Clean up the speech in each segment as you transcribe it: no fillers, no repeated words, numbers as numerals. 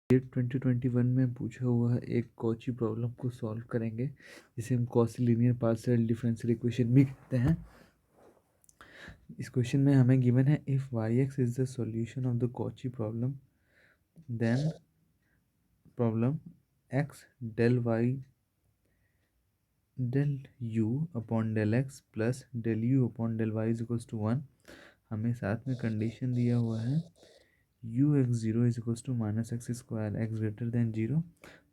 ये 2021 में पूछा हुआ है एक कॉची प्रॉब्लम को सॉल्व करेंगे जिसे हम Cauchy linear partial differential equation भी कहते हैं। इस क्वेश्चन में हमें गिवन है if y x is the solution of the Cauchy problem then problem x del y del you upon del x plus del you upon del Y is equals to 1। हमें साथ में condition दिया हुआ है u x zero is equals to minus x square x greater than zero.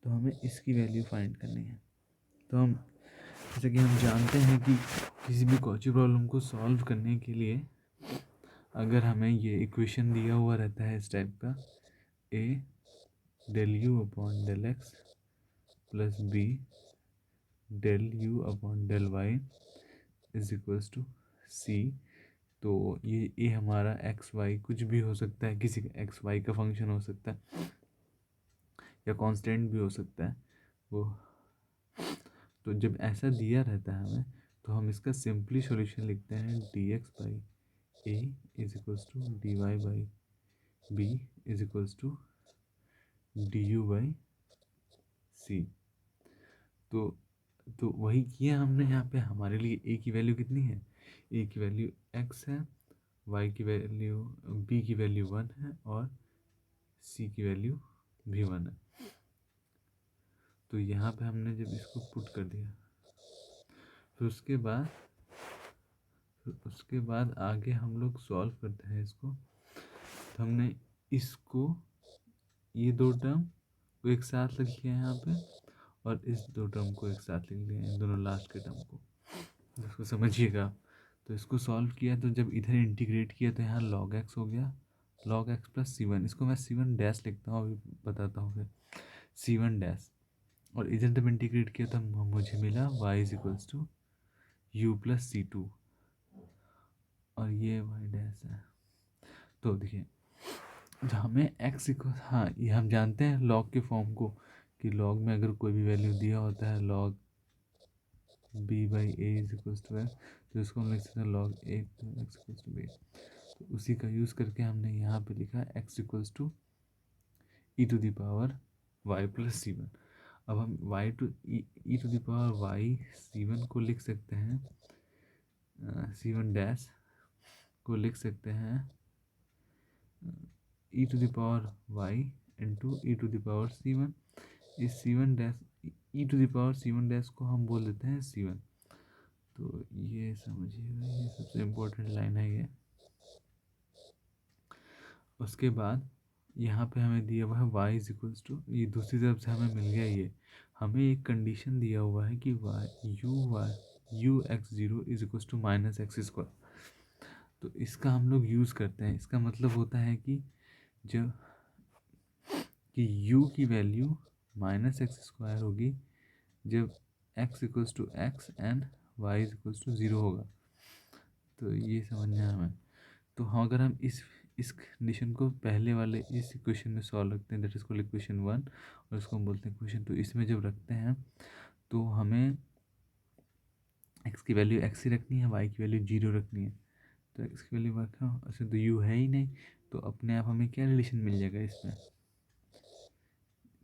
तो हमें इसकी value find करनी है। तो हम जैसे कि हम जानते हैं कि किसी भी कॉची प्रॉब्लम को सॉल्व करने के लिए अगर हमें ये इक्वेशन दिया हुआ रहता है इस टाइप का A del you upon del x plus B del you upon del Y is equals to C. तो ये ए हमारा एक्स वाई कुछ भी हो सकता है, किसी का एक्स वाई का फंक्शन हो सकता है या कांस्टेंट भी हो सकता है वो। तो जब ऐसा दिया रहता है हमें तो हम इसका सिंपली सॉल्यूशन लिखते हैं D X by A is equals to D Y by B is equals to D U by C. तो तो वही किया हमने यहाँ पे। हमारे लिए ए की वैल्यू कितनी है? ए की वैल्यू एक्स है, वाई की वैल्यू बी की वैल्यू 1 है और सी की वैल्यू भी 1 है। तो यहाँ पे हमने जब इसको पुट कर दिया फिर उसके बाद आगे हम लोग सॉल्व करते हैं इसको। तो हमने इसको ये दो टर्म को एक साथ लिख लिया है यहाँ पे और इस दो टर्म को एक साथ लिख लिया है, दोनों लास्ट के टर्म को। इसको समझिएगा आप। तो इसको सॉल्व किया तो जब इधर इंटीग्रेट किया तो यहाँ log x हो गया, log x plus c one. इसको मैं सी वन डैश लिखता हूँ, अभी बताता हूँ फिर सी वन डैश। और इधर जब इंटीग्रेट किया तो मुझे मिला y is equals to u plus c two और ये y डैश है। तो देखिए जो हमें x इक्वल, हाँ ये हम जानते हैं log के फॉर्म को कि log में अगर कोई भी वैल्यू दिया होता है log b by A is equals to x, तो इसको हम लिख सकते हैं log a x equals to b। तो उसी का यूज़ करके हमने यहाँ पे लिखा x equals to e to the power y plus c one. अब हम y to e to the power y c one को लिख सकते हैं, सी वन डैश को लिख सकते हैं E to the power y into E to the power C one. इस C one dash E to the power C one dash को हम बोल देते हैं सी वन। तो ये समझिएगा, ये सबसे इम्पोर्टेंट लाइन है ये। उसके बाद यहाँ पे हमें दिया हुआ है y इज इक्वल्स टू, ये दूसरी तरफ से हमें मिल गया। ये हमें एक कंडीशन दिया हुआ है कि u x zero is equals to minus x square. तो इसका हम लोग यूज़ करते हैं। इसका मतलब होता है कि जब कि u की वैल्यू माइनस एक्स स्क्वायर होगी जब x equals to x and y is equals to zero होगा। तो ये समझना है हमें। तो हाँ, अगर हम इस कंडीशन को पहले वाले इस इक्वेशन में सॉल्व रखते हैं, that is called equation one, और इसको हम बोलते हैं इक्वेशन टू। इसमें जब रखते हैं तो हमें x की वैल्यू x ही रखनी है, y की वैल्यू जीरो रखनी है। तो x की वैल्यू रखा, ऐसे तो u है ही नहीं, तो अपने आप हमें क्या रिलेशन मिल जाएगा इसमें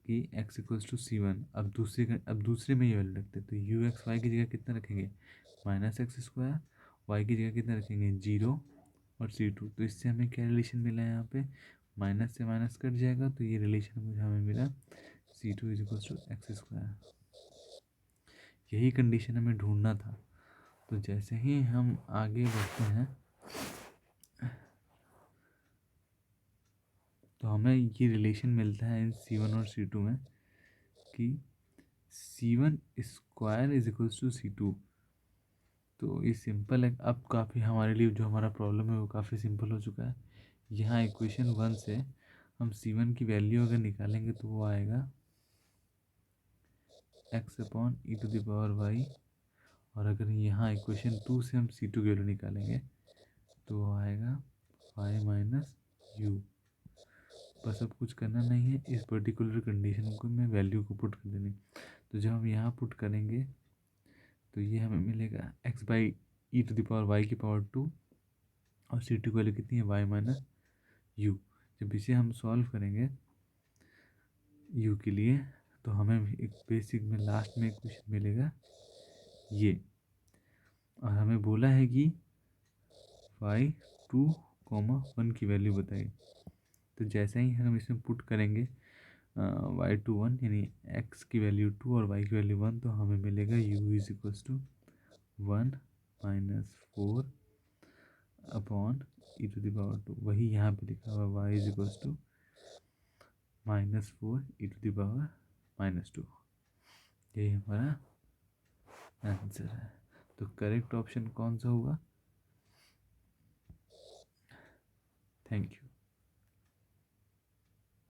कि x equals to c one. अब दूसरे में ये वैल्यू रखते हैं तो यू एक्स वाई की जगह कितना रखेंगे माइनस एक्स स्क्वायर, वाई की जगह कितना रखेंगे जीरो और सी टू। तो इससे हमें क्या रिलेशन मिला है यहाँ पे, माइनस से माइनस कट जाएगा तो ये रिलेशन मुझे हमें मिला C two is equals to X square. यही कंडीशन हमें ढूंढना था। तो जैसे ही हम आगे बढ़ते हैं तो हमें ये रिलेशन मिलता है इन सी वन और सी टू में कि C one square is equals to C two. तो ये सिंपल है। अब काफ़ी हमारे लिए जो हमारा प्रॉब्लम है वो काफ़ी सिंपल हो चुका है। यहाँ इक्वेशन वन से हम सी वन की वैल्यू अगर निकालेंगे तो वो आएगा x upon e to the power y, और अगर यहाँ इक्वेशन टू से हम सी टू की वैल्यू निकालेंगे तो वो आएगा वाई माइनस यू। बस अब कुछ करना नहीं है, इस पर्टिकुलर कंडीशन को मैं वैल्यू को पुट कर देनी। तो जब हम यहाँ पुट करेंगे तो ये हमें मिलेगा x by e to the power y की पावर टू और सी टू की वैल्यू कितनी है वाई माइनस यू। जब इसे हम सॉल्व करेंगे यू के लिए, तो हमें एक बेसिक में लास्ट में क्वेश्चन मिलेगा ये, और हमें बोला है कि y2, 1 की वैल्यू बताइए। तो जैसे ही हम इसमें पुट करेंगे y2 1 यानी x की वैल्यू 2 और y की वैल्यू 1, तो हमें मिलेगा u is equals to 1 minus 4 upon e⁻²। वही यहाँ पे लिखा हुआ y is equals to -4 e⁻²। यही हमारा आंसर है। तो करेक्ट ऑप्शन कौन सा होगा? Thank you.